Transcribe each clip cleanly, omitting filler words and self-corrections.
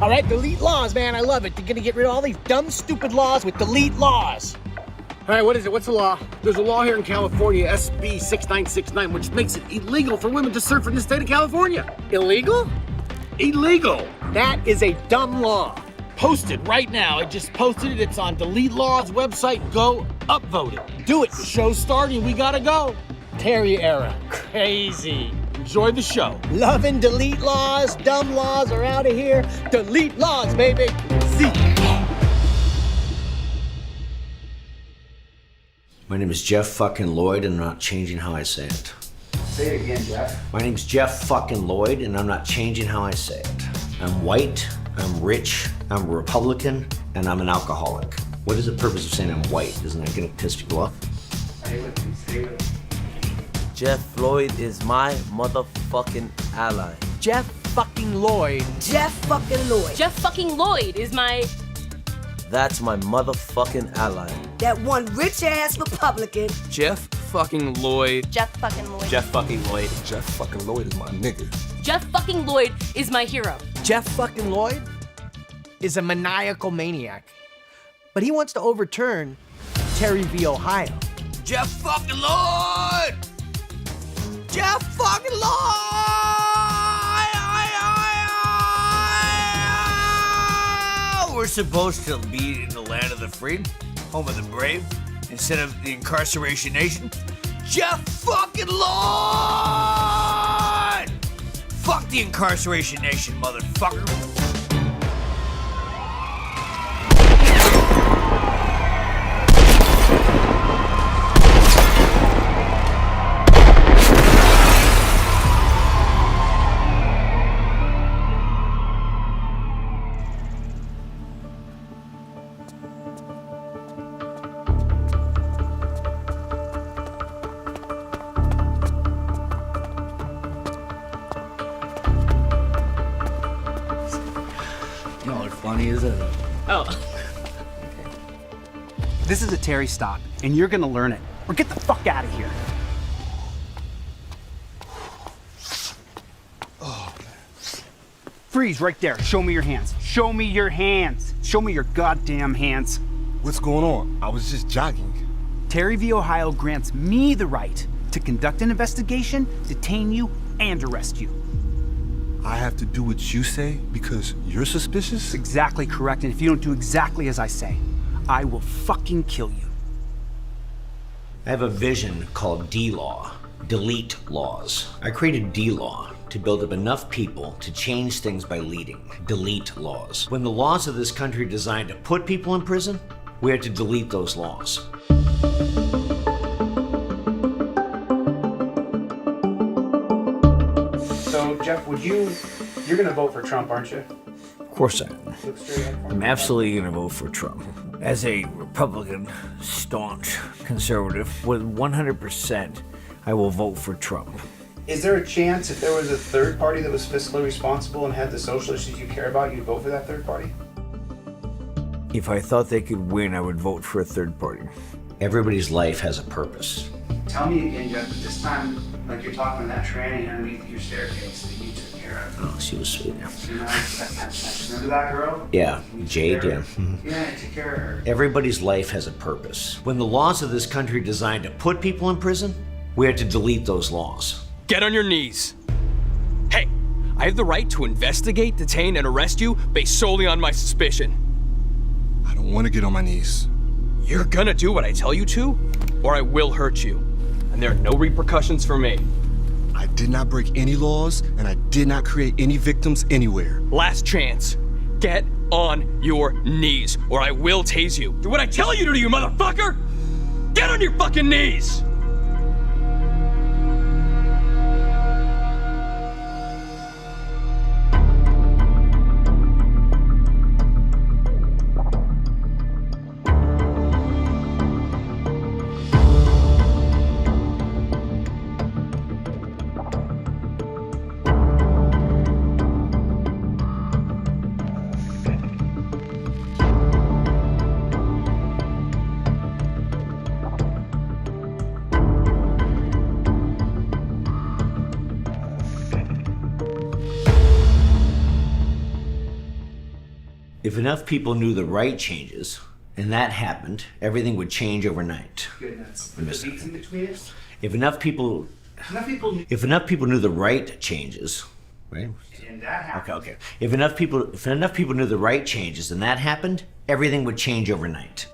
All right, delete laws, man. I love it. You're gonna get rid of all these dumb, stupid laws with delete laws. All right, what is it? What's the law? There's a law here in California, SB 6969, which makes it illegal for women to surf in the state of California. Illegal? Illegal. That is a dumb law. Posted right now. I just posted it. It's on Delete Law's website. Go upvote it. Do it. The show's starting. We gotta go. Terry era. Crazy. Enjoy the show. Love and delete laws. Dumb laws are out of here. Delete laws, baby. See. My name is Jeff fucking Lloyd, and I'm not changing how I say it. Say it again, Jeff. My name's Jeff fucking Lloyd, and I'm not changing how I say it. I'm white, I'm rich, I'm a Republican, and I'm an alcoholic. What is the purpose of saying I'm white? Isn't that gonna piss people off? Say with me, say with me. Jeff Floyd is my motherfucking ally. Jeff fucking Lloyd. Jeff fucking Lloyd. Jeff fucking Lloyd is my... That's my motherfucking ally. That one rich ass Republican. Jeff fucking Lloyd. Jeff fucking Lloyd. Jeff fucking Lloyd. Jeff fucking Lloyd is my nigga. Jeff fucking Lloyd is my hero. Jeff fucking Lloyd is a maniacal maniac, but he wants to overturn Terry v. Ohio. Jeff fucking Lloyd! Jeff fucking Lloyd! We're supposed to be in the land of the free, home of the brave, instead of the incarceration nation. Jeff fucking Lloyd! Fuck the incarceration nation, motherfucker. Y'all are funny as hell. Oh. This is a Terry stop, and you're gonna learn it. Or get the fuck out of here. Oh, freeze right there. Show me your hands. Show me your hands. Show me your goddamn hands. What's going on? I was just jogging. Terry v. Ohio grants me the right to conduct an investigation, detain you, and arrest you. I have to do what you say because you're suspicious? That's exactly correct, and if you don't do exactly as I say, I will fucking kill you. I have a vision called D-Law, delete laws. I created D-Law to build up enough people to change things by leading, delete laws. When the laws of this country are designed to put people in prison, we have to delete those laws. So, Jeff, you're gonna vote for Trump, aren't you? Of course I am. I'm absolutely gonna vote for Trump. As a Republican, staunch conservative, with 100%, I will vote for Trump. Is there a chance if there was a third party that was fiscally responsible and had the social issues you care about, you'd vote for that third party? If I thought they could win, I would vote for a third party. Everybody's life has a purpose. Tell me again, Jeff, but this time, like you're talking to that tranny underneath your staircase that you took care of. Oh, she was sweet. You know, remember that girl? Yeah, Jade, yeah. Yeah, I took care of her. Everybody's life has a purpose. When the laws of this country are designed to put people in prison, we have to delete those laws. Get on your knees. Hey, I have the right to investigate, detain, and arrest you based solely on my suspicion. I don't want to get on my knees. You're gonna do what I tell you to, or I will hurt you. And there are no repercussions for me. I did not break any laws, and I did not create any victims anywhere. Last chance. Get on your knees, or I will tase you. Do what I tell you to do, you motherfucker! Get on your fucking knees! If enough people knew the right changes, and that happened, everything would change overnight. Goodness. I missed The beats in between it? If enough people knew the right changes, right? And that happened. Okay. If enough people knew the right changes and that happened, everything would change overnight.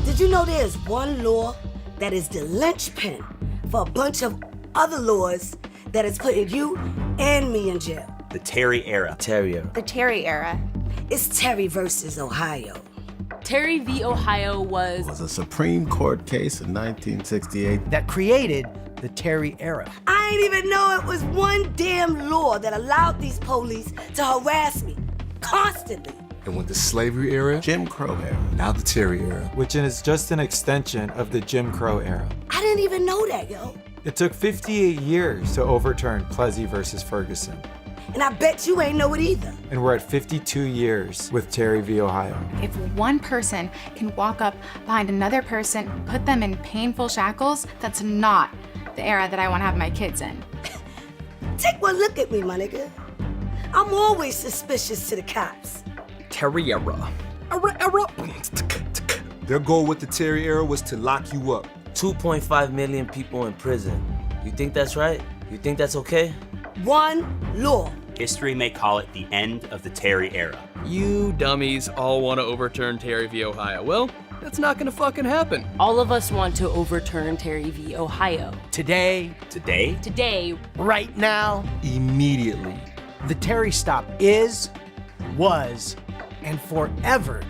Did you know there's one law that is the linchpin for a bunch of other laws that is putting you and me in jail? The Terry era. The Terry era. It's Terry versus Ohio. Terry v. Ohio was a Supreme Court case in 1968 that created the Terry era. I ain't even know it was one damn law that allowed these police to harass me constantly. And with the slavery era, Jim Crow era. now the Terry era. Which is just an extension of the Jim Crow era. I didn't even know that, yo. It took 58 years to overturn Plessy versus Ferguson. And I bet you ain't know it either. And we're at 52 years with Terry v. Ohio. If one person can walk up behind another person, put them in painful shackles, that's not the era that I want to have my kids in. Take one look at me, my nigga. I'm always suspicious to the cops. Terry era. Their goal with the Terry era was to lock you up. 2.5 million people in prison. You think that's right? You think that's okay? One law. History may call it the end of the Terry era. You dummies all want to overturn Terry v. Ohio. Well, that's not gonna fucking happen. all of us want to overturn Terry v. Ohio. Today, Today, right now, Immediately. the Terry stop is, was, and forever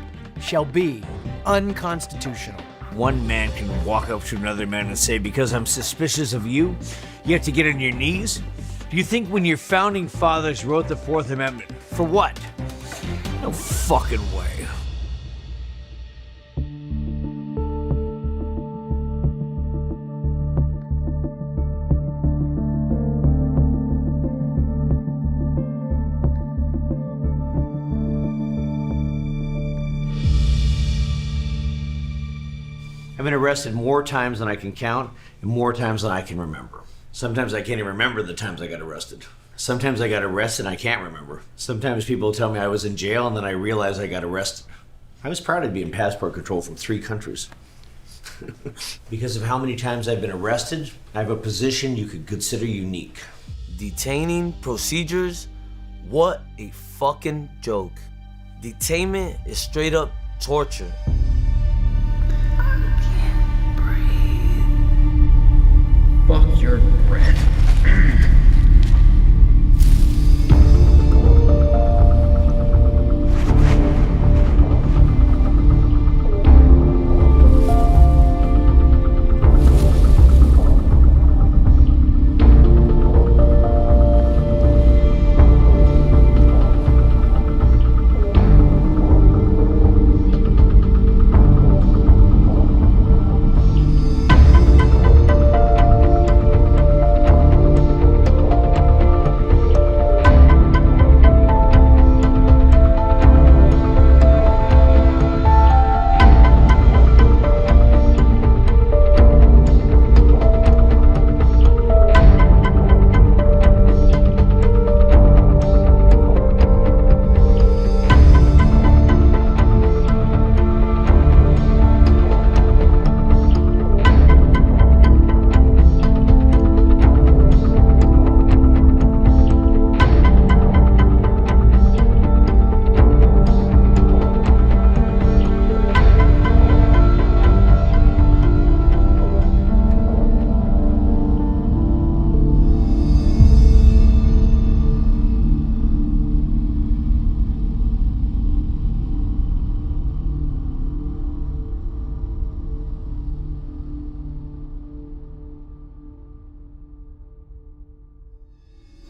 shall be unconstitutional. One man can walk up to another man and say, because I'm suspicious of you, you have to get on your knees? Do you think when your founding fathers wrote the Fourth Amendment, for what? No fucking way. I've been arrested more times than I can count and more times than I can remember. Sometimes I can't even remember the times I got arrested. Sometimes I got arrested and I can't remember. Sometimes people tell me I was in jail and then I realize I got arrested. I was proud to be in passport control from 3 countries. Because of how many times I've been arrested, I have a position you could consider unique. Detaining procedures? What a fucking joke. Detainment is straight up torture. Fuck your breath.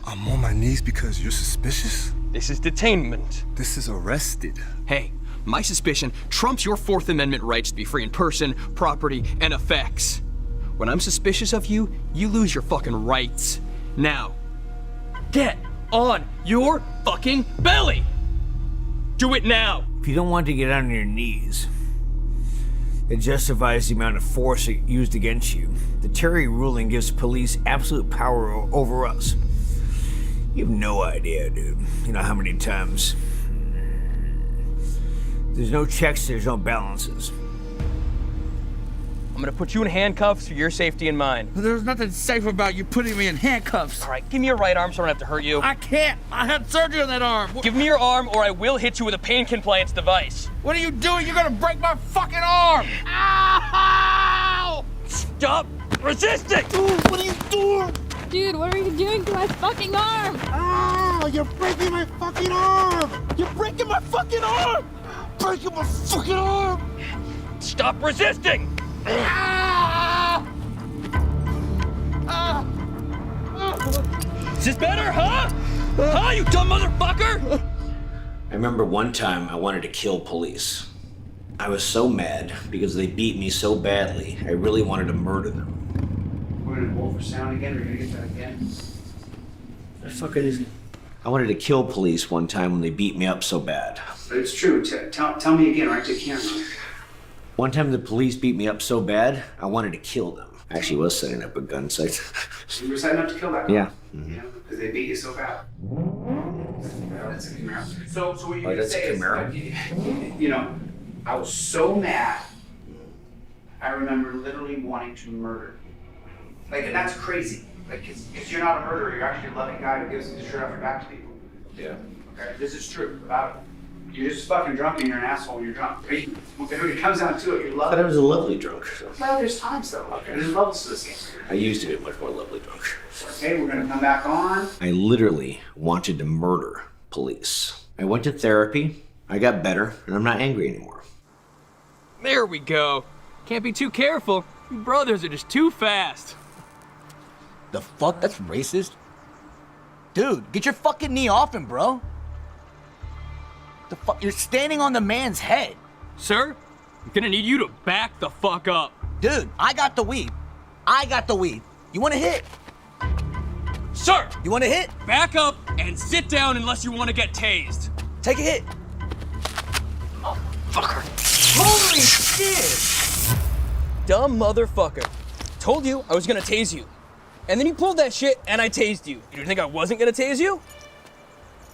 I'm on my knees because you're suspicious? This is detainment. This is arrested. Hey, my suspicion trumps your Fourth Amendment rights to be free in person, property, and effects. When I'm suspicious of you, you lose your fucking rights. Now, get on your fucking belly! Do it now! If you don't want to get on your knees, it justifies the amount of force used against you. The Terry ruling gives police absolute power over us. You have no idea, dude. You know how many times... There's no checks, there's no balances. I'm gonna put you in handcuffs for your safety and mine. There's nothing safe about you putting me in handcuffs. All right, give me your right arm so I don't have to hurt you. I can't. I had surgery on that arm. Give me your arm or I will hit you with a pain compliance device. What are you doing? You're gonna break my fucking arm. Ow! Stop resisting! Dude, what are you doing? Dude, what are you doing to my fucking arm? Ow! You're breaking my fucking arm! You're breaking my fucking arm! Breaking my fucking arm! Stop resisting! Is this better, huh? Huh, you dumb motherfucker? I remember one time I wanted to kill police. I was so mad because they beat me so badly, I really wanted to murder them. We're gonna go for sound again, or we're gonna get that again? The fuck it is? I wanted to kill police one time when they beat me up so bad. But it's true. Tell me again, right to the camera. One time the police beat me up so bad, I wanted to kill them. I actually was setting up a gun site. You were setting up to kill that guy? Yeah. You know, because they beat you so bad. That's a Camaro. So what you're Oh, gonna that's a say is, Camaro? you know, I was so mad, I remember literally wanting to murder. Like, and that's crazy. Like, because you're not a murderer, you're actually a loving guy who gives his shirt off your back to people. Yeah. Okay, this is true about it. You're just fucking drunk and you're an asshole when you're drunk. When it comes down to it, you're I loving. thought I was a lovely drunk. So. Well, there's times though. Okay. There's levels to this game. I used to be much more lovely drunk. Okay, we're gonna come back on. I literally wanted to murder police. I went to therapy, I got better, and I'm not angry anymore. There we go. Can't be too careful. You brothers are just too fast. The fuck? That's racist. Dude, get your fucking knee off him, bro. The fuck? You're standing on the man's head. Sir, I'm gonna need you to back the fuck up. Dude, I got the weed. I got the weed. You wanna hit? Sir! You wanna hit? Back up and sit down unless you want to get tased. Take a hit. Oh, fucker. Holy shit! Dumb motherfucker. Told you I was gonna tase you. And then you pulled that shit and I tased you. You think I wasn't gonna tase you?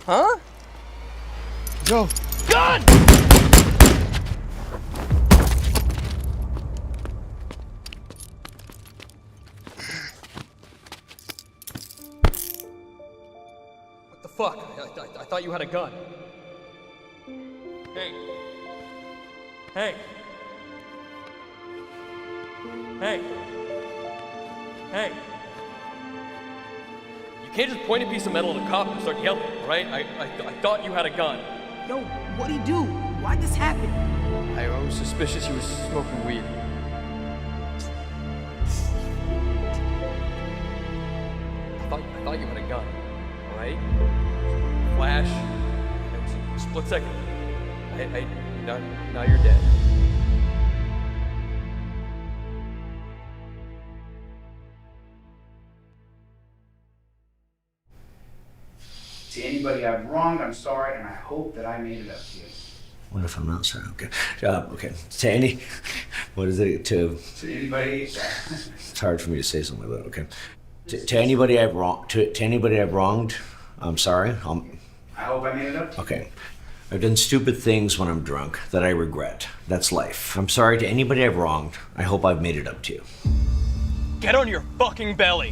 Huh? Go. Gun! What the fuck? I thought you had a gun. Hey. Hey. Hey. Hey. You can't just point a piece of metal at a cop and start yelling, right? I thought you had a gun. Yo, what'd he do? Why'd this happen? I was suspicious he was smoking weed. I thought you had a gun, all right? Flash, it was a split second. Now you're dead. To anybody I've wronged, I'm sorry, and I hope that I made it up to you. What if I'm not sorry? Okay. Okay. To any, what is it? To anybody. It's hard for me to say something like that. Okay. To anybody I've wronged, to anybody I've wronged, I'm sorry. I hope I made it up to you. Okay. I've done stupid things when I'm drunk that I regret. That's life. I'm sorry to anybody I've wronged. I hope I've made it up to you. Get on your fucking belly.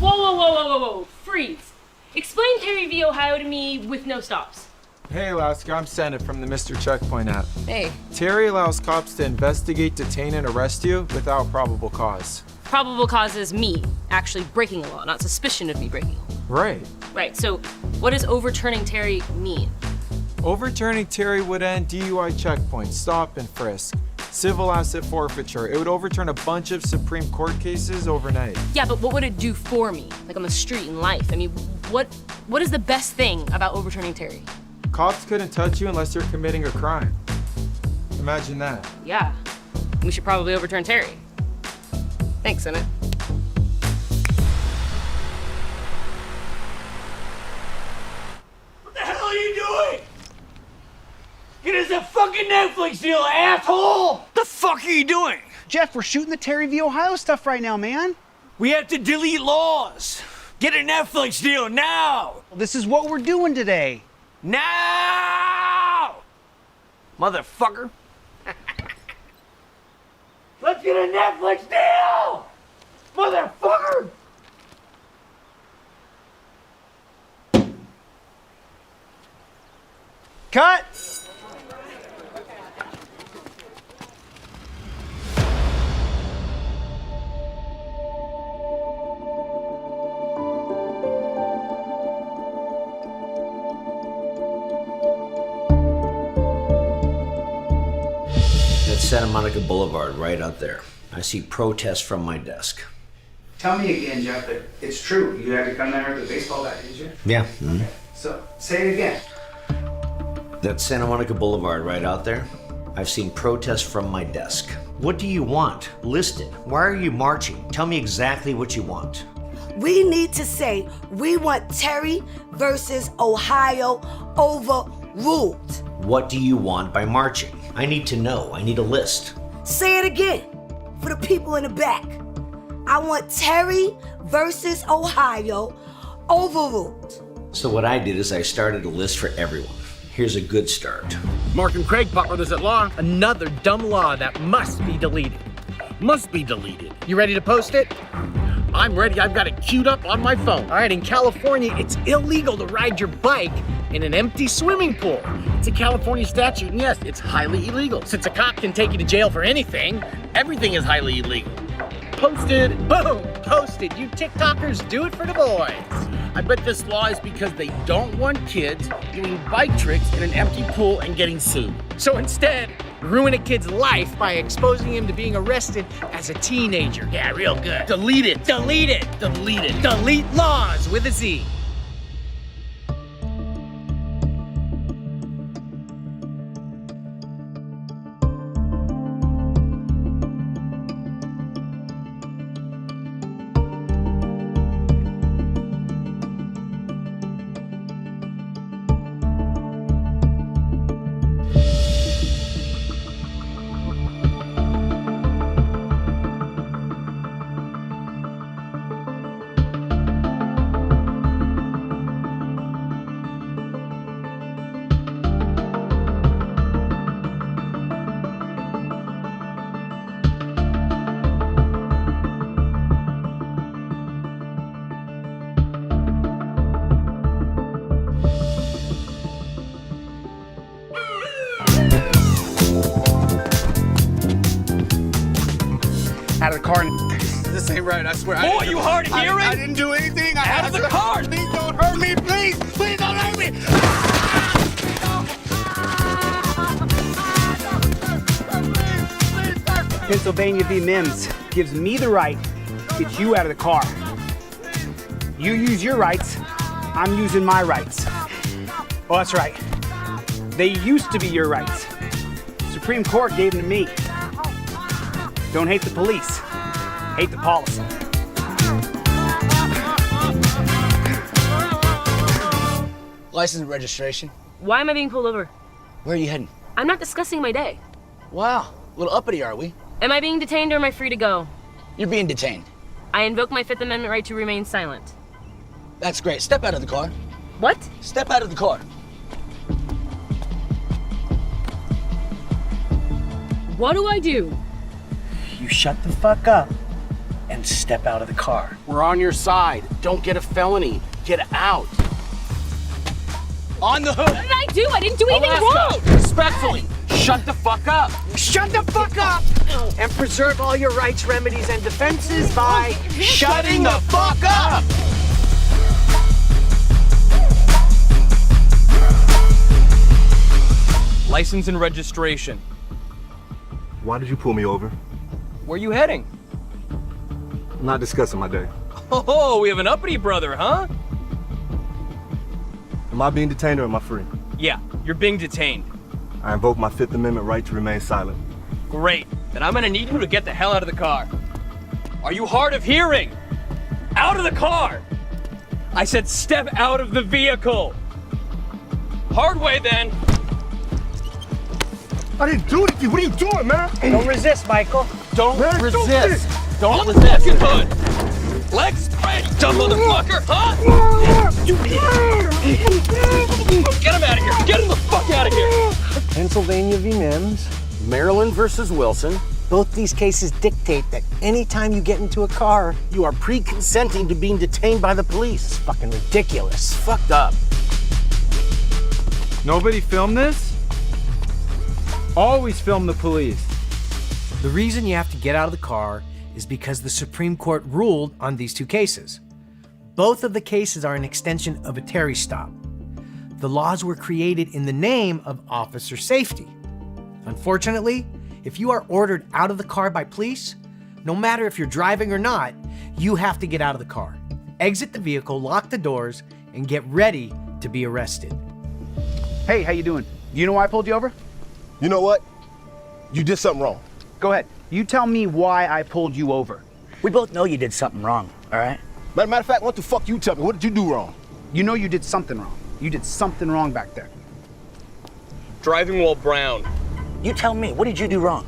Whoa. Freeze. Explain Terry v. Ohio to me with no stops. Hey, Alaska, I'm Senate from the Mr. Checkpoint app. Hey. Terry allows cops to investigate, detain, and arrest you without probable cause. Probable cause is me actually breaking the law, not suspicion of me breaking the law. Right. Right, so what does overturning Terry mean? Overturning Terry would end DUI checkpoints, stop and frisk, civil asset forfeiture. It would overturn a bunch of Supreme Court cases overnight. Yeah, but what would it do for me? Like on the street in life? I mean, what is the best thing about overturning Terry? Cops couldn't touch you unless you're committing a crime. Imagine that. Yeah, we should probably overturn Terry. Thanks, Senate. What the hell are you doing? a fucking Netflix deal, asshole! The fuck are you doing? Jeff, we're shooting the Terry v. Ohio stuff right now, man. We have to delete laws. Get a Netflix deal now! This is what we're doing today. Now! Motherfucker. Let's get a Netflix deal! Motherfucker! Cut! That's Santa Monica Boulevard right out there. I see protests from my desk. Tell me again, Jeff, that it's true. You had to come there with a baseball bat, did you? Yeah. So, say it again. That's Santa Monica Boulevard right out there. I've seen protests from my desk. What do you want? List it. Why are you marching? Tell me exactly what you want. We need to say we want Terry versus Ohio overruled. What do you want by marching? I need to know. I need a list. Say it again for the people in the back. I want Terry versus Ohio overruled. So what I did is I started a list for everyone. Here's a good start. Mark and Craig, Pop Brothers at Law. Another dumb law that must be deleted. Must be deleted. You ready to post it? I'm ready. I've got it queued up on my phone. All right, in California, it's illegal to ride your bike in an empty swimming pool. It's a California statute, and yes, it's highly illegal. Since a cop can take you to jail for anything, Everything is highly illegal. Posted. boom, posted. You TikTokers do it for the boys. I bet this law is because they don't want kids doing bike tricks in an empty pool and getting sued. So instead, ruin a kid's life by exposing him to being arrested as a teenager. Yeah, real good. Delete it. Delete it. Delete it. Delete laws with a Z. Out of the car. This ain't right, I swear. Boy, you hard of hearing? I didn't do anything. Out of the car! Please don't hurt me, please! Please don't hurt me! Pennsylvania v. Mims gives me the right to get you out of the car. You use your rights, I'm using my rights. Oh, that's right. They used to be your rights. Supreme Court gave them to me. Don't hate the police, hate the policy. License and registration. Why am I being pulled over? Where are you heading? I'm not discussing my day. Wow, a little uppity, are we? Am I being detained or am I free to go? You're being detained. I invoke my Fifth Amendment right to remain silent. That's great. Step out of the car. What? Step out of the car. What do I do? You shut the fuck up and step out of the car. We're on your side. Don't get a felony. Get out. On the hook. What did I do? I didn't do anything Alaska, wrong. respectfully, shut the fuck up. Shut the fuck up! And preserve all your rights, remedies, and defenses by Shutting the fuck up. License and registration. Why did you pull me over? Where are you heading? I'm not discussing my day. Oh, we have an uppity brother, huh? Am I being detained or am I free? Yeah, you're being detained. I invoke my Fifth Amendment right to remain silent. Great. Then I'm gonna need you to get the hell out of the car. Are you hard of hearing? Out of the car! I said step out of the vehicle! Hard way then! I didn't do anything. What are you doing, man? Don't resist, Michael. Don't Man, resist. Don't On the fucking hood! Legs spread, you dumb motherfucker, huh? Get him out of here! Get him the fuck out of here! Pennsylvania v. Mims, Maryland versus Wilson. Both these cases dictate that anytime you get into a car, you are pre-consenting to being detained by the police. It's fucking ridiculous. Fucked up. Nobody filmed this? Always film the police. The reason you have to get out of the car is because the Supreme Court ruled on these two cases. Both of the cases are an extension of a Terry stop. The laws were created in the name of officer safety. Unfortunately, if you are ordered out of the car by police, no matter if you're driving or not, you have to get out of the car, exit the vehicle, lock the doors, and get ready to be arrested. Hey, how you doing? Do you know why I pulled you over? You know what? You did something wrong. Go ahead. You tell me why I pulled you over. We both know you did something wrong, all right? Matter of fact, what the fuck you tell me? What did you do wrong? You know you did something wrong. You did something wrong back there. Driving while brown. You tell me, what did you do wrong?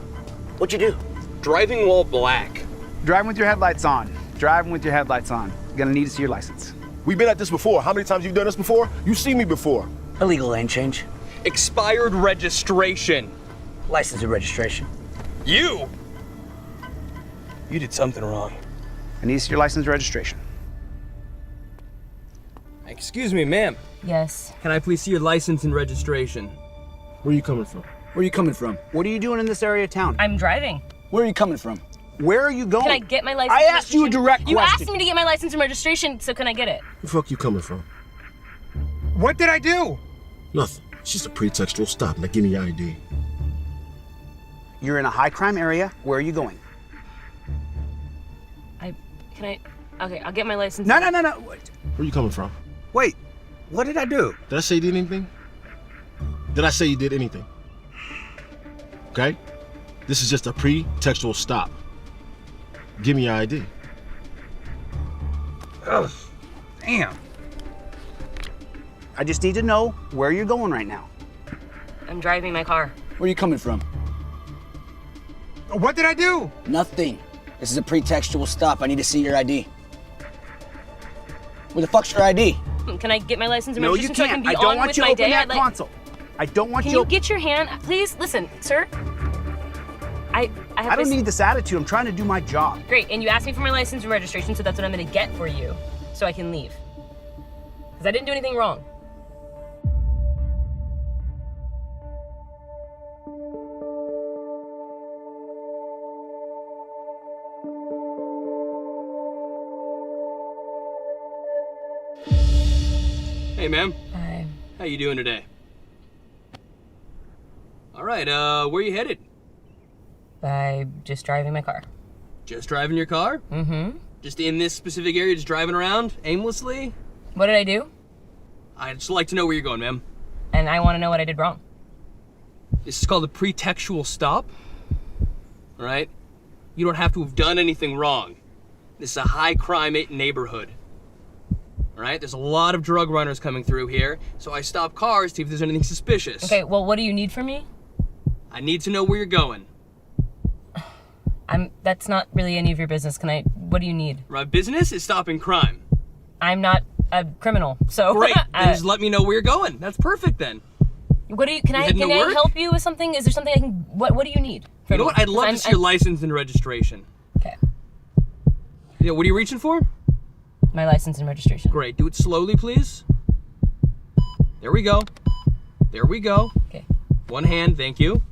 What'd you do? Driving while black. Driving with your headlights on. Driving with your headlights on. Gonna need to see your license. We've been at this before. How many times you done this before? You seen me before. Illegal lane change. Expired registration. License and registration. You did something wrong. I need to see your license and registration. Excuse me, ma'am. Yes. Can I please see your license and registration? Where you coming from? Where are you coming from? What are you doing in this area of town? I'm driving. Where are you coming from? Where are you going? Can I get my license? I and asked you a registration? direct You question. asked me to get my license and registration, so can I get it? Where the fuck you coming from? What did I do? Nothing. It's just a pretextual stop. Now give me your ID. You're in a high crime area. Where are you going? Okay, I'll get my license. No. Where you coming from? Wait, what did I do? Did I say you did anything? Did I say you did anything? Okay? This is just a pretextual stop. Give me your ID. Ugh, damn. I just need to know where you're going right now. I'm driving my car. Where are you coming from? What did I do? Nothing. This is a pretextual stop. I need to see your ID. Where the fuck's your ID? Can I get my license and No, you registration so I can can't. be I don't on want with you my open day? that console. I don't want Can you. you get your hand? Please listen, sir. I have don't this- need this attitude. I'm trying to do my job. Great, and you asked me for my license and registration, so that's what I'm gonna get for you, so I can leave. Because I didn't do anything wrong. Hey, ma'am. Hi. How you doing today? All right, where you headed? I'm just driving my car. Just driving your car? Mm-hmm. Just in this specific area, just driving around aimlessly? What did I do? I'd just like to know where you're going, ma'am. And I want to know what I did wrong. This is called a pretextual stop. All right? You don't have to have done anything wrong. This is a high crime neighborhood. All right? There's a lot of drug runners coming through here, so I stop cars to see if there's anything suspicious. Okay, well, what do you need from me? I need to know where you're going. That's not really any of your business. What do you need? My business is stopping crime. I'm not a criminal, so. Great, then just let me know where you're going. That's perfect then. What do you, can I heading to work? help you with something? Is there something I can, what do you need? You know what? I'd love to see your license and registration. Okay. Yeah, what are you reaching for? My license and registration. Great, do it slowly, please. There we go. There we go. Okay. One hand, thank you.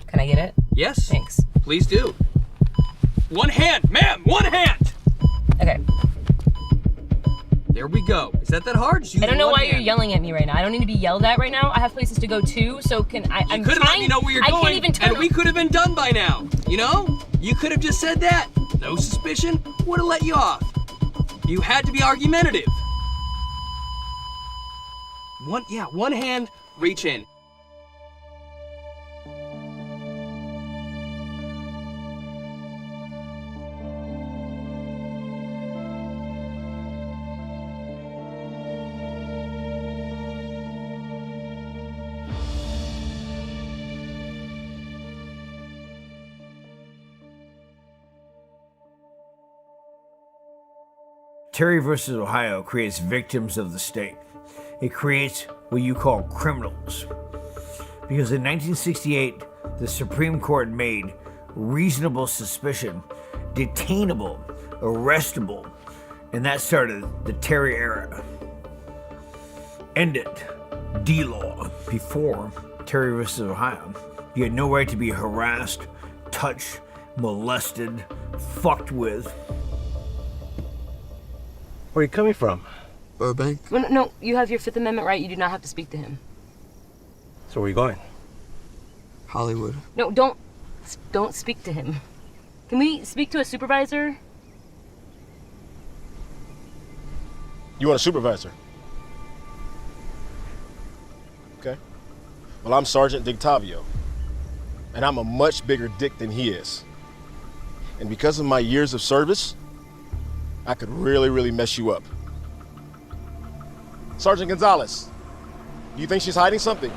Can I get it? Yes. Thanks. Please do. One hand, ma'am, one hand! Okay. There we go. Is that hard? Just use I don't know one why hand. you're yelling at me right now. I don't need to be yelled at right now. I have places to go too, so I'm You could have let me know where you're going, I can't even turn. and we could have been done by now. You know? You could have just said that. No suspicion. Would have let you off. You had to be argumentative. One hand, reach in. Terry versus Ohio creates victims of the state. It creates what you call criminals. Because in 1968, the Supreme Court made reasonable suspicion detainable, arrestable, and that started the Terry era. Ended D-law. Before Terry versus Ohio, you had no right to be harassed, touched, molested, fucked with. Where are you coming from? Burbank? No, you have your Fifth Amendment right. You do not have to speak to him. So where are you going? Hollywood. No, don't speak to him. Can we speak to a supervisor? You want a supervisor? Okay. Well, I'm Sergeant Dictavio, and I'm a much bigger dick than he is. And because of my years of service, I could really, really mess you up. Sergeant Gonzalez, do you think she's hiding something?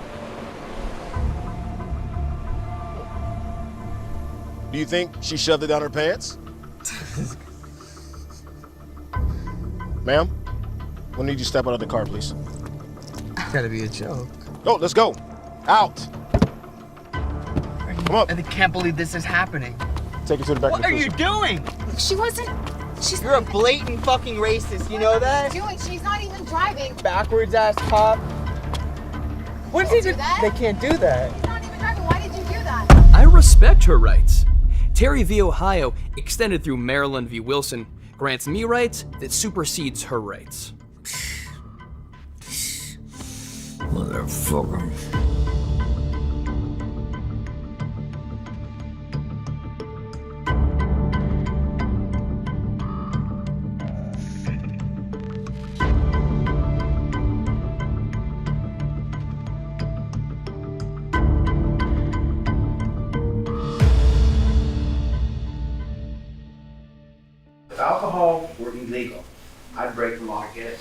Do you think she shoved it down her pants? Ma'am, we'll need you to step out of the car, please. Gotta be a joke. Go, let's go. Out. Come on. I can't believe this is happening. Take her to the back of the What are you doing? She wasn't. You're a blatant fucking racist, you know that? She's not even driving. Backwards ass cop. What Can't did do that. They can't do that. She's not even driving. Why did you do that? I respect her rights. Terry v. Ohio, extended through Maryland v. Wilson, grants me rights that supersedes her rights. Motherfucker. If alcohol were illegal, I'd break the law to get it.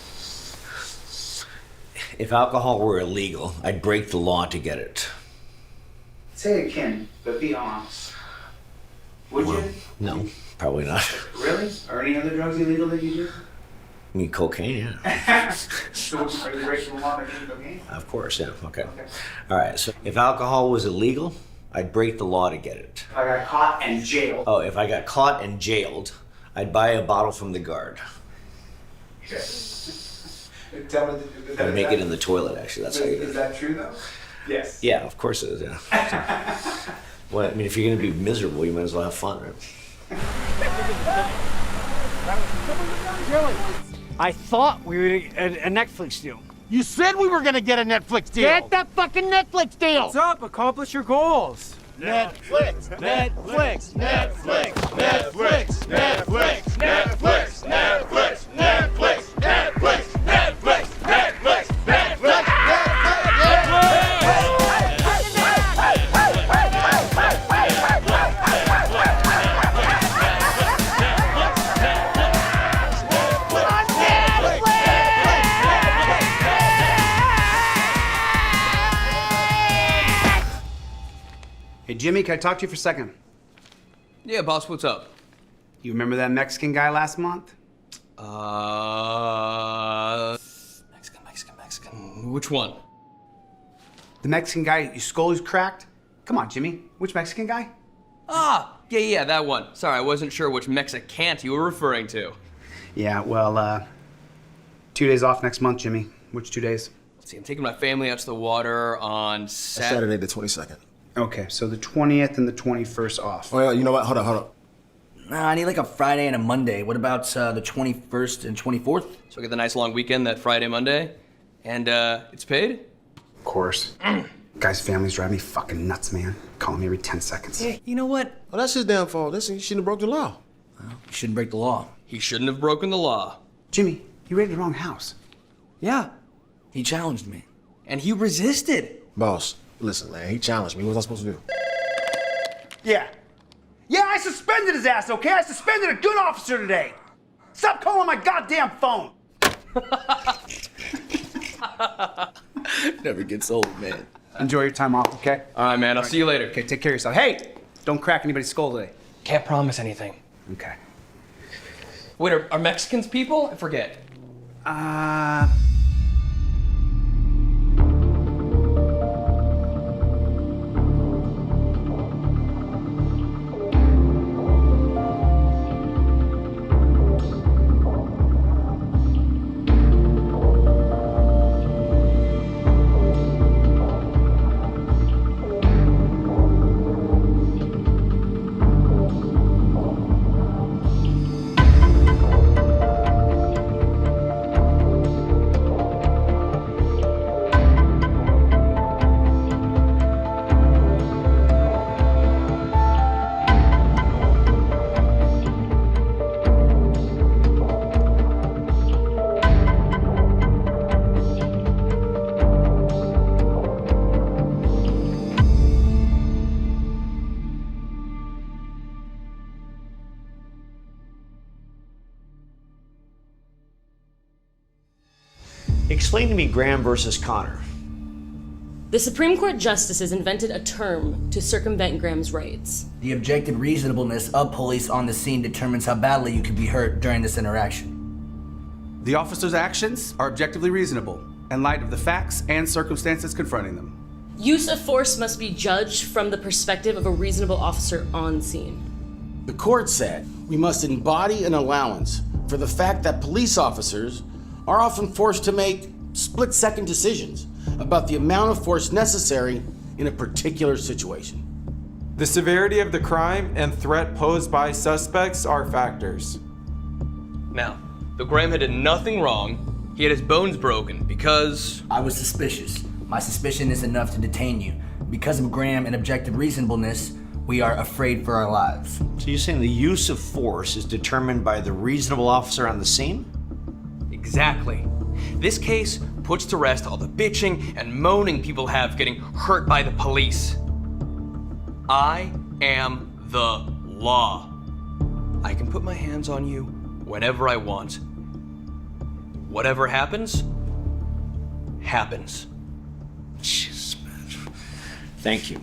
If alcohol were illegal, I'd break the law to get it. Say it again, but be honest. Would you? No, probably not. Really? Are any other drugs illegal that you do? I mean, cocaine, yeah. So are you breaking the law by doing cocaine? Of course, yeah, okay. All right, so if alcohol was illegal, I'd break the law to get it. If I got caught and jailed. Oh, if I got caught and jailed, I'd buy a bottle from the guard. Tell me, I'd make it in the toilet, actually, that's how you do Is it. that true though? Yes. Yeah, of course it is, yeah. Well, I mean, if you're gonna be miserable, you might as well have fun, right? I thought we were a Netflix deal. You said we were gonna get a Netflix deal. Get that fucking Netflix deal. What's up? Accomplish your goals. Netflix, Netflix, Netflix, Netflix, Netflix, Netflix, Netflix, Netflix, Netflix, Netflix, Netflix, Netflix, Hey Jimmy, can I talk to you for a second? Yeah, boss, what's up? You remember that Mexican guy last month? Mexican. Which one? The Mexican guy your skull is cracked? Come on, Jimmy. Which Mexican guy? Ah, yeah, that one. Sorry, I wasn't sure which Mexicant you were referring to. Yeah, well, 2 days off next month, Jimmy. Which 2 days? Let's see, I'm taking my family out to the water on Saturday the 22nd. Okay, so the 20th and the 21st off. Oh, yeah, you know what? Hold on. Nah, I need like a Friday and a Monday. What about the 21st and 24th? So I get the nice long weekend that Friday, Monday, and it's paid? Of course. Guy's families drive me fucking nuts, man. Calling me every 10 seconds. Hey, you know what? Well, that's his damn fault. Listen, he shouldn't have broke the law. Well, you shouldn't break the law. He shouldn't have broken the law. Jimmy, you raided the wrong house. Yeah, he challenged me. And he resisted. Boss, listen, man, he challenged me. What was I supposed to do? Yeah. Yeah, I suspended his ass, okay? I suspended a good officer today. Stop calling my goddamn phone. Never gets old, man. Enjoy your time off, okay? All right, man, I'll see you later. Okay, take care of yourself. Hey, don't crack anybody's skull today. Can't promise anything. Okay. Wait, are Mexicans people? I forget. Explain to me Graham versus Connor. The Supreme Court justices invented a term to circumvent Graham's rights. The objective reasonableness of police on the scene determines how badly you could be hurt during this interaction. The officer's actions are objectively reasonable in light of the facts and circumstances confronting them. Use of force must be judged from the perspective of a reasonable officer on scene. The court said we must embody an allowance for the fact that police officers are often forced to make split-second decisions about the amount of force necessary in a particular situation. The severity of the crime and threat posed by suspects are factors. Now, though Graham had done nothing wrong, he had his bones broken because... I was suspicious. My suspicion is enough to detain you. Because of Graham and objective reasonableness, we are afraid for our lives. So you're saying the use of force is determined by the reasonable officer on the scene? Exactly. This case puts to rest all the bitching and moaning people have getting hurt by the police. I am the law. I can put my hands on you whenever I want. Whatever happens, happens. Jeez, man. Thank you.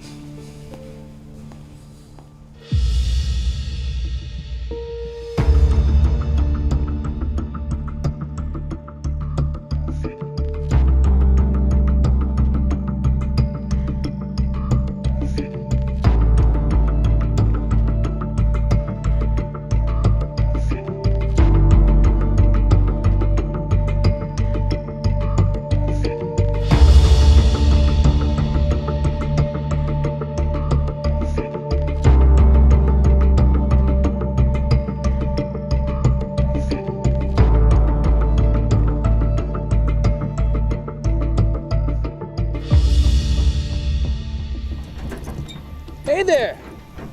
Hey there!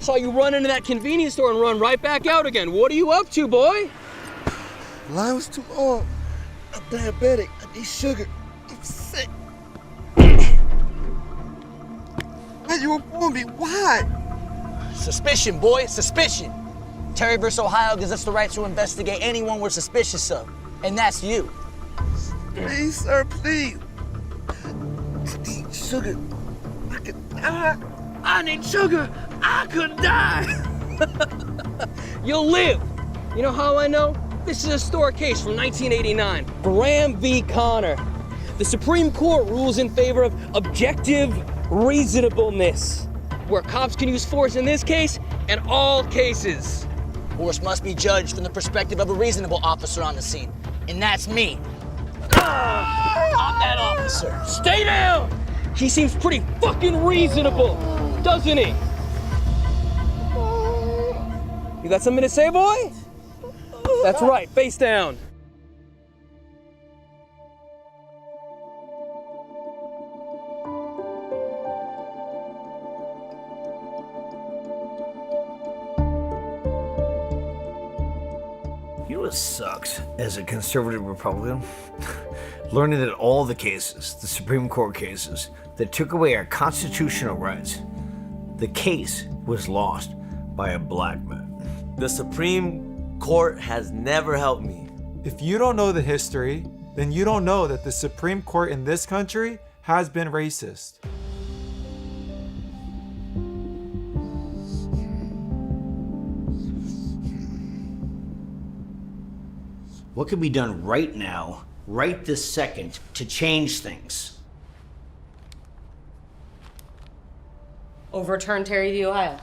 Saw you run into that convenience store and run right back out again. What are you up to, boy? The line was too long. I'm diabetic. I need sugar. I'm sick. Why you inform me? Why? Suspicion, boy, suspicion. Terry vs. Ohio gives us the right to investigate anyone we're suspicious of, and that's you. Please, sir, please. I need sugar. I could die. I need sugar. I could die. You'll live. You know how I know? This is a store case from 1989. Graham v. Connor. The Supreme Court rules in favor of objective reasonableness, where cops can use force in this case and all cases. Force must be judged from the perspective of a reasonable officer on the scene, and that's me. I'm that officer. Stay down! He seems pretty fucking reasonable, doesn't he? You got something to say, boy? That's right, face down. You know what sucks as a conservative Republican? Learning that all the cases, the Supreme Court cases, that took away our constitutional rights, the case was lost by a black man. The Supreme Court has never helped me. If you don't know the history, then you don't know that the Supreme Court in this country has been racist. What can be done right now, right this second, to change things? Overturn Terry v. Ohio.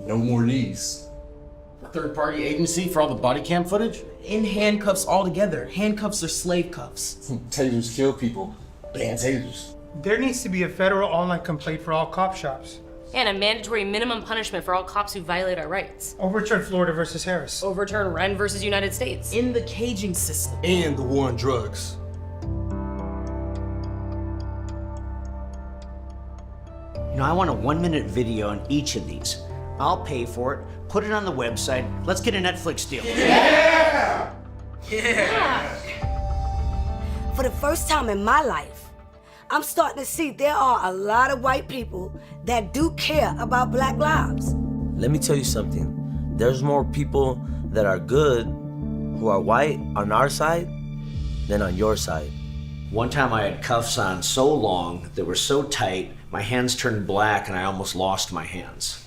No more knees. Third-party agency for all the body cam footage? In handcuffs altogether. Handcuffs are slave cuffs. Tasers kill people. Ban tasers. There needs to be a federal online complaint for all cop shops. And a mandatory minimum punishment for all cops who violate our rights. Overturn Florida versus Harris. Overturn Wren versus United States. In the caging system. And the war on drugs. You know, I want a 1-minute video on each of these. I'll pay for it, put it on the website. Let's get a Netflix deal. Yeah! For the first time in my life, I'm starting to see there are a lot of white people that do care about black lives. Let me tell you something. There's more people that are good, who are white, on our side than on your side. One time I had cuffs on so long, they were so tight, my hands turned black and I almost lost my hands.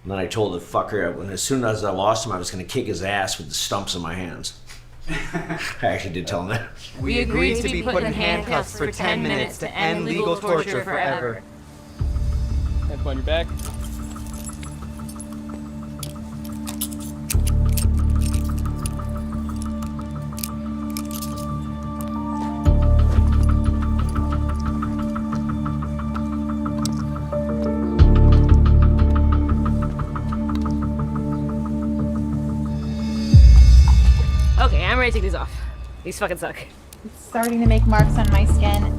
And then I told the fucker, as soon as I lost him, I was gonna kick his ass with the stumps of my hands. I actually did tell him that. We agreed to be put in handcuffs for 10 minutes to end legal torture forever. Hands on your back. Okay, I'm ready to take these off. These fucking suck. It's starting to make marks on my skin.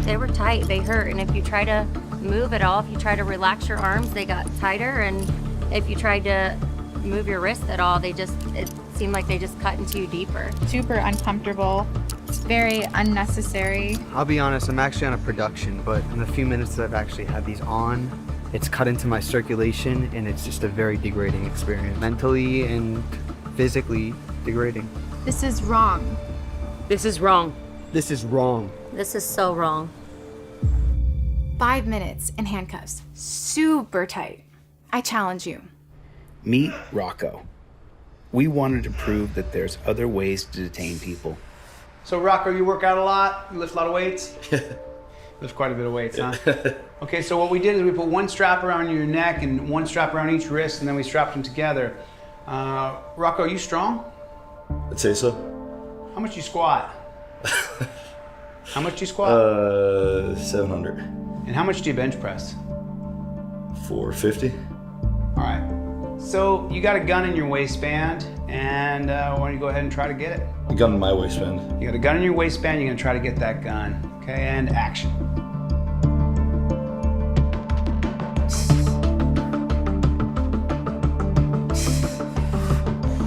They were tight, they hurt, and if you try to move at all, if you try to relax your arms, they got tighter, and if you tried to move your wrist at all, it seemed like they just cut into you deeper. Super uncomfortable. It's very unnecessary. I'll be honest, I'm actually on a production, but in the few minutes that I've actually had these on, it's cut into my circulation, and it's just a very degrading experience. Mentally and physically degrading. This is wrong. This is wrong. This is wrong. This is so wrong. 5 minutes in handcuffs. Super tight. I challenge you. Meet Rocco. We wanted to prove that there's other ways to detain people. So Rocco, you work out a lot? You lift a lot of weights? Lift quite a bit of weights, huh? Okay, so what we did is we put one strap around your neck and one strap around each wrist, and then we strapped them together. Rocco, are you strong? I'd say so. How much you squat? How much you squat? 700. And how much do you bench press? 450. All right. So you got a gun in your waistband, and why don't you go ahead and try to get it? A gun in my waistband. You got a gun in your waistband, you're gonna try to get that gun. Okay, and action.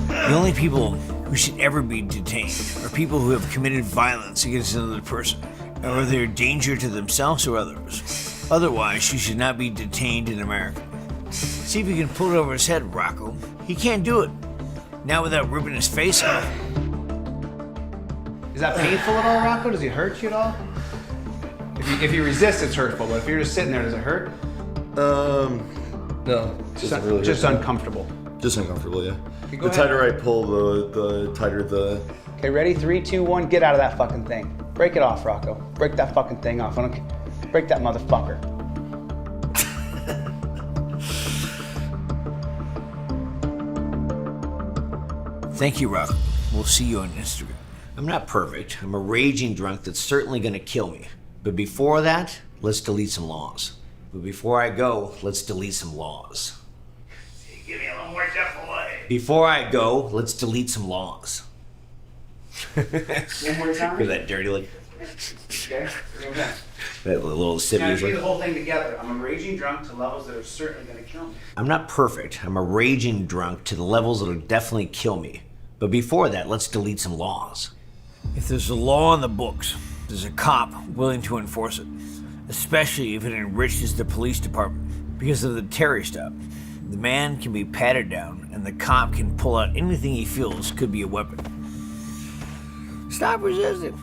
The only people who should ever be detained are people who have committed violence against another person, or they're a danger to themselves or others. Otherwise, you should not be detained in America. See if you can pull it over his head, Rocco. He can't do it. Not without ripping his face off. Is that painful at all, Rocco? Does it hurt you at all? If you resist, it's hurtful, but if you're just sitting there, does it hurt? No. Just uncomfortable. Just uncomfortable, yeah. Okay, The tighter I pull, the tighter the... Okay, ready? 3, 2, 1, get out of that fucking thing. Break it off, Rocco. Break that fucking thing off. Break that motherfucker. Thank you, Rocco. We'll see you on Instagram. I'm not perfect. I'm a raging drunk that's certainly gonna kill me. But before that, let's delete some laws. But before I go, let's delete some laws. Give me a little more delay. Before I go, let's delete some laws. One more time. Look at that dirty look. Okay, okay. That little sip Now, usually. do the whole thing together. I'm a raging drunk to levels that are certainly gonna kill me. I'm not perfect. I'm a raging drunk to the levels that'll definitely kill me. But before that, let's delete some laws. If there's a law on the books, there's a cop willing to enforce it, especially if it enriches the police department. Because of the Terry stop, the man can be patted down and the cop can pull out anything he feels could be a weapon. Stop resisting.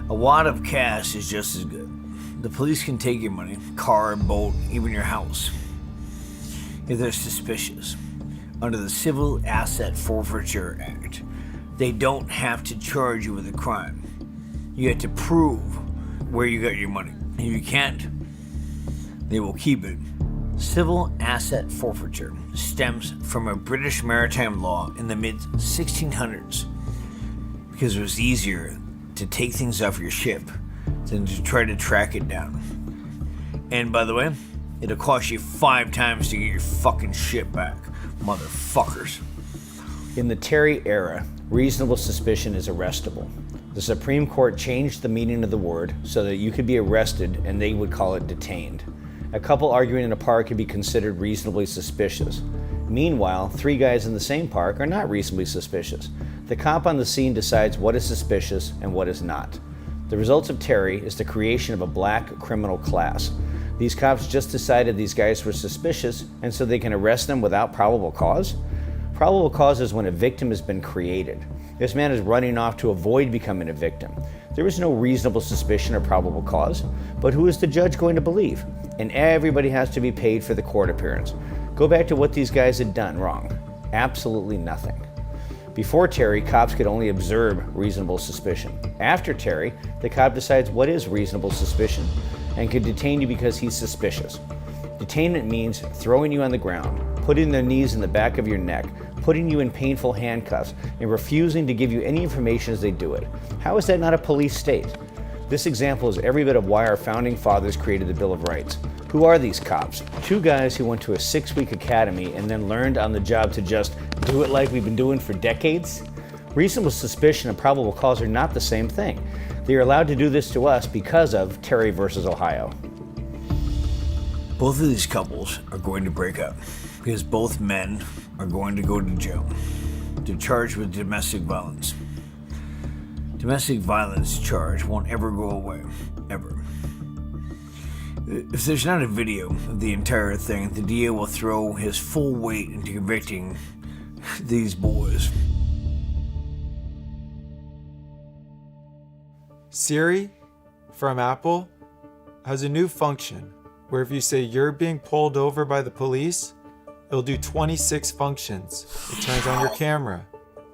A wad of cash is just as good. the police can take your money, car, boat, even your house, if they're suspicious. Under the Civil Asset Forfeiture Act, they don't have to charge you with a crime. You have to prove where you got your money. If you can't, they will keep it. Civil asset forfeiture stems from a British maritime law in the mid-1600s because it was easier to take things off your ship than to try to track it down. And by the way, it'll cost you 5 times to get your fucking ship back, motherfuckers. In the Terry era, reasonable suspicion is arrestable. The Supreme Court changed the meaning of the word so that you could be arrested and they would call it detained. A couple arguing in a park could be considered reasonably suspicious. Meanwhile, 3 guys in the same park are not reasonably suspicious. The cop on the scene decides what is suspicious and what is not. The result of Terry is the creation of a black criminal class. These cops just decided these guys were suspicious, and so they can arrest them without probable cause? Probable cause is when a victim has been created. This man is running off to avoid becoming a victim. There is no reasonable suspicion or probable cause, but who is the judge going to believe? And everybody has to be paid for the court appearance. Go back to what these guys had done wrong. Absolutely nothing. Before Terry, cops could only observe reasonable suspicion. After Terry, the cop decides what is reasonable suspicion and can detain you because he's suspicious. Detainment means throwing you on the ground, putting their knees in the back of your neck, putting you in painful handcuffs, and refusing to give you any information as they do it. How is that not a police state? This example is every bit of why our founding fathers created the Bill of Rights. Who are these cops? 2 guys who went to a 6-week academy and then learned on the job to just do it like we've been doing for decades? Reasonable suspicion and probable cause are not the same thing. They are allowed to do this to us because of Terry versus Ohio. Both of these couples are going to break up because both men are going to go to jail. They're charged with domestic violence. Domestic violence charge won't ever go away, ever. If there's not a video of the entire thing, the DA will throw his full weight into convicting these boys. Siri from Apple has a new function where if you say you're being pulled over by the police, it'll do 26 functions. It turns on your camera.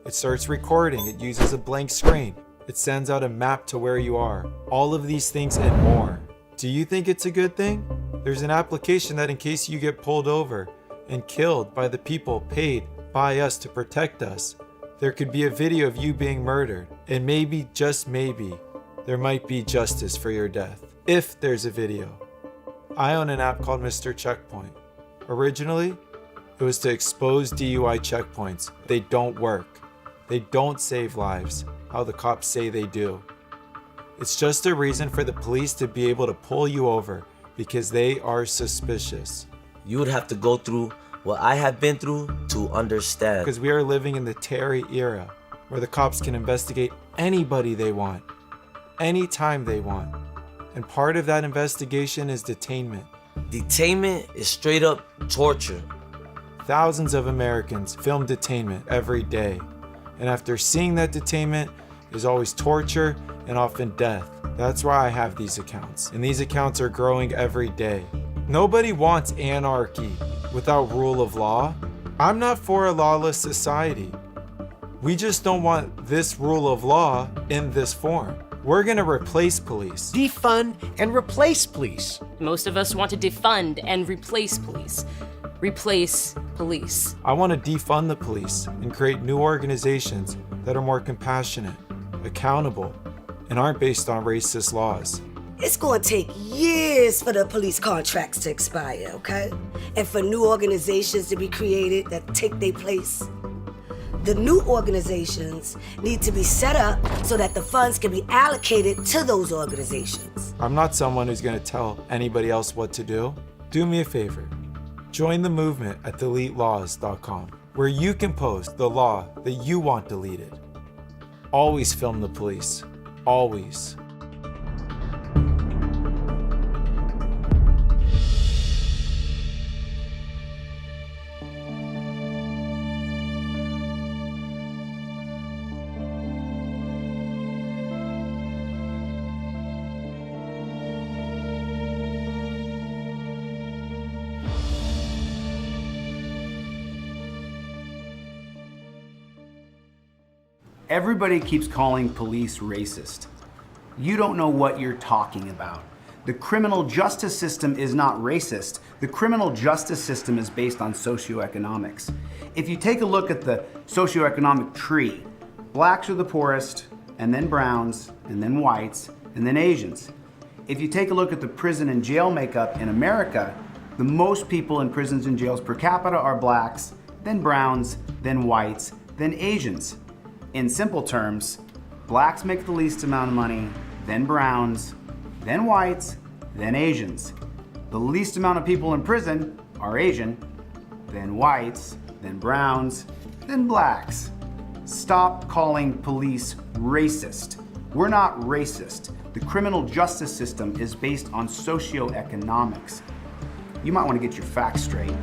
It starts recording. It uses a blank screen. It sends out a map to where you are. All of these things and more. Do you think it's a good thing? There's an application that in case you get pulled over and killed by the people paid by us to protect us, there could be a video of you being murdered. And maybe, just maybe, there might be justice for your death. If there's a video. I own an app called Mr. Checkpoint. Originally, it was to expose DUI checkpoints. They don't work. They don't save lives, how the cops say they do. It's just a reason for the police to be able to pull you over because they are suspicious. You would have to go through what I have been through to understand. Because we are living in the Terry era, where the cops can investigate anybody they want, anytime they want. And part of that investigation is detainment. Detainment is straight up torture. Thousands of Americans film detainment every day. And after seeing that detainment, there's always torture and often death. That's why I have these accounts. And these accounts are growing every day. Nobody wants anarchy without rule of law. I'm not for a lawless society. We just don't want this rule of law in this form. We're gonna replace police. Defund and replace police. Most of us want to defund and replace police. Replace police. I want to defund the police and create new organizations that are more compassionate, accountable, and aren't based on racist laws. It's gonna take years for the police contracts to expire, okay? And for new organizations to be created that take their place. The new organizations need to be set up so that the funds can be allocated to those organizations. I'm not someone who's gonna tell anybody else what to do. Do me a favor. Join the movement at deletelaws.com, where you can post the law that you want deleted. Always film the police. Always. Everybody keeps calling police racist. You don't know what you're talking about. The criminal justice system is not racist. The criminal justice system is based on socioeconomics. If you take a look at the socioeconomic tree, blacks are the poorest, and then browns, and then whites, and then Asians. If you take a look at the prison and jail makeup in America, the most people in prisons and jails per capita are blacks, then browns, then whites, then Asians. In simple terms, blacks make the least amount of money, then browns, then whites, then Asians. The least amount of people in prison are Asian, then whites, then browns, then blacks. Stop calling police racist. We're not racist. The criminal justice system is based on socioeconomics. You might want to get your facts straight.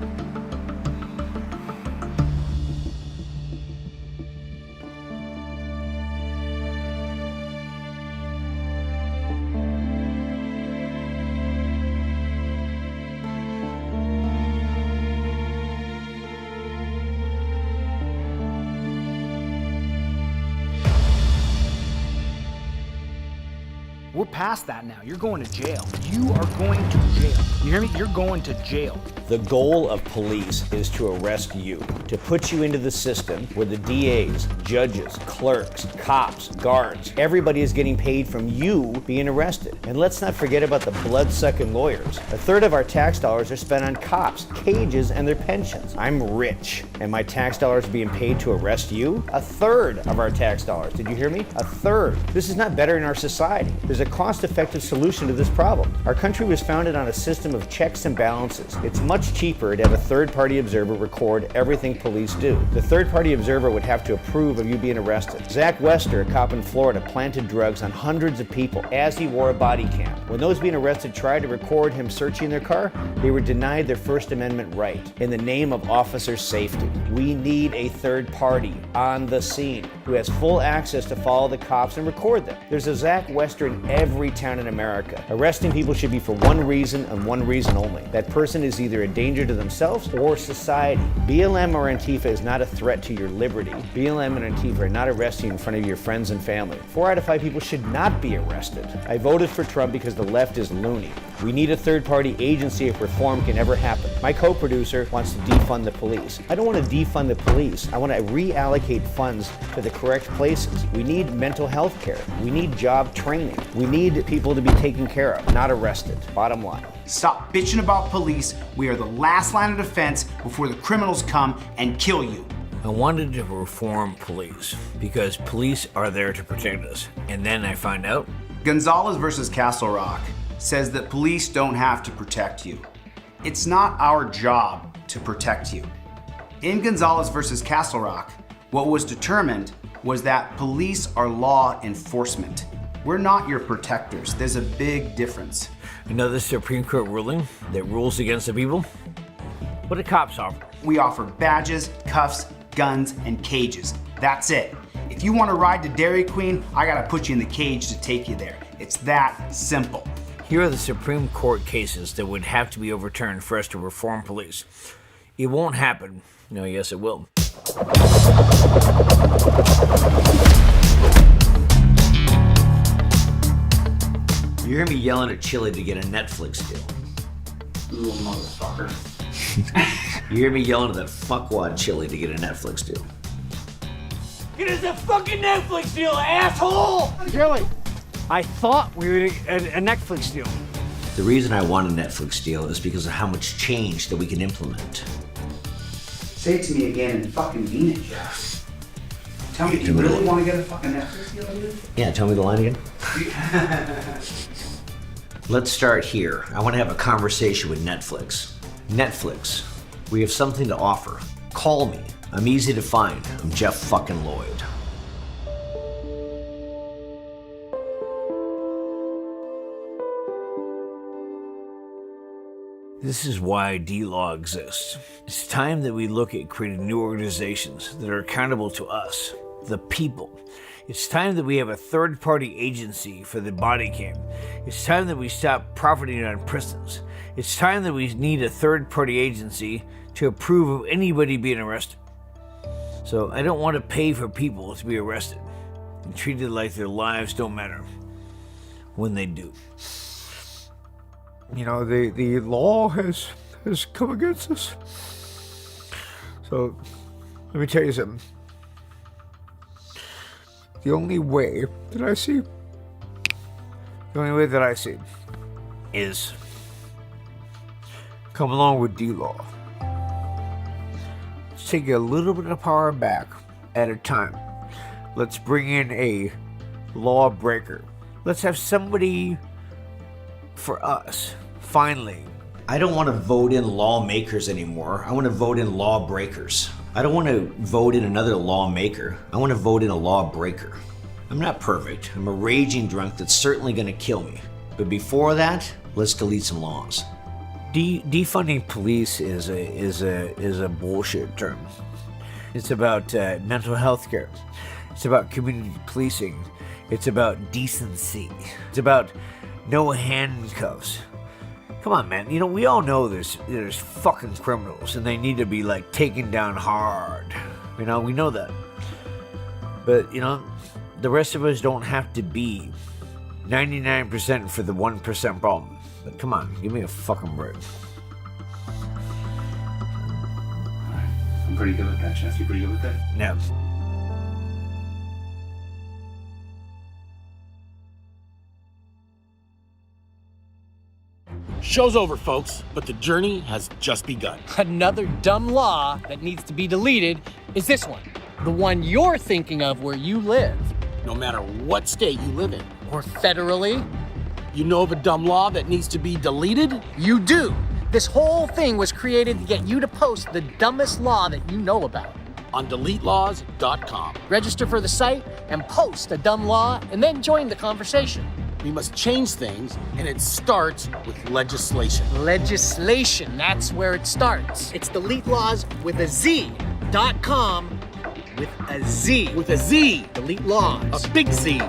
We're past that now. You're going to jail. You are going to jail. You hear me? You're going to jail. The goal of police is to arrest you, to put you into the system where the DAs, judges, clerks, cops, guards, everybody is getting paid from you being arrested. And let's not forget about the blood-sucking lawyers. A third of our tax dollars are spent on cops, cages, and their pensions. I'm rich, and my tax dollars are being paid to arrest you? A third of our tax dollars. Did you hear me? A third. This is not better in our society. There's a cost-effective solution to this problem. Our country was founded on a system of checks and balances. It's much cheaper to have a third-party observer record everything police do. The third-party observer would have to approve of you being arrested. Zach Wester, a cop in Florida, planted drugs on hundreds of people as he wore a body cam. When those being arrested tried to record him searching their car, they were denied their First Amendment right in the name of officer safety. We need a third party on the scene who has full access to follow the cops and record them. There's a Zach Wester in every town in America. Arresting people should be for one reason and one reason only. That person is either a danger to themselves or society. BLM or Antifa is not a threat to your liberty. BLM and Antifa are not arresting you in front of your friends and family. 4 out of 5 people should not be arrested. I voted for Trump because the left is loony. We need a third-party agency if reform can ever happen. My co-producer wants to defund the police. I don't want to defund the police. I want to reallocate funds to the correct places. We need mental health care. We need job training. We need people to be taken care of, not arrested. Bottom line. Stop bitching about police. We are the last line of defense before the criminals come and kill you. I wanted to reform police because police are there to protect us. And then I find out Gonzalez versus Castle Rock says that police don't have to protect you. It's not our job to protect you. In Gonzalez versus Castle Rock, what was determined was that police are law enforcement. We're not your protectors. There's a big difference. Another Supreme Court ruling that rules against the people? What do cops offer? We offer badges, cuffs, guns, and cages. That's it. If you want to ride to Dairy Queen, I gotta put you in the cage to take you there. It's that simple. Here are the Supreme Court cases that would have to be overturned for us to reform police. It won't happen. No, yes, it will. You hear me yelling at Chili to get a Netflix deal. Little motherfucker. You hear me yelling at that fuckwad Chili to get a Netflix deal. Get us a fucking Netflix deal, asshole! Chili, I thought we were a Netflix deal. The reason I want a Netflix deal is because of how much change that we can implement. Say it to me again and fucking mean it, Jeff. Tell me, do you really want to get a fucking Netflix deal, dude? Yeah, tell me the line again. Let's start here. I want to have a conversation with Netflix. Netflix, we have something to offer. Call me. I'm easy to find. I'm Jeff fucking Lloyd. This is why D-Law exists. It's time that we look at creating new organizations that are accountable to us, the people. It's time that we have a third-party agency for the body cam. It's time that we stop profiting on prisons. It's time that we need a third-party agency to approve of anybody being arrested. So I don't want to pay for people to be arrested and treated like their lives don't matter when they do. You know, the law has come against us. So let me tell you something. The only way that I see is come along with D-Law. Let's take a little bit of power back at a time. Let's bring in a lawbreaker. Let's have somebody for us, finally. I don't want to vote in lawmakers anymore. I want to vote in lawbreakers. I don't want to vote in another lawmaker. I want to vote in a lawbreaker. I'm not perfect. I'm a raging drunk that's certainly going to kill me. But before that, let's delete some laws. Defunding police is a bullshit term. It's about mental health care. It's about community policing. It's about decency. It's about no handcuffs. Come on, man. You know, we all know there's fucking criminals and they need to be like taken down hard. You know, we know that. But, you know, the rest of us don't have to be 99% for the 1% problem. But come on, give me a fucking break. I'm pretty good with that, Chef. You pretty good with that? Yeah. Show's over, folks, but the journey has just begun. Another dumb law that needs to be deleted is this one. The one you're thinking of where you live. No matter what state you live in. Or federally. You know of a dumb law that needs to be deleted? You do. This whole thing was created to get you to post the dumbest law that you know about. On deletelaws.com. Register for the site and post a dumb law and then join the conversation. We must change things, and it starts with legislation. Legislation, that's where it starts. It's deletelaws with a Z.com with a Z. With a Z. Delete laws. A big Z.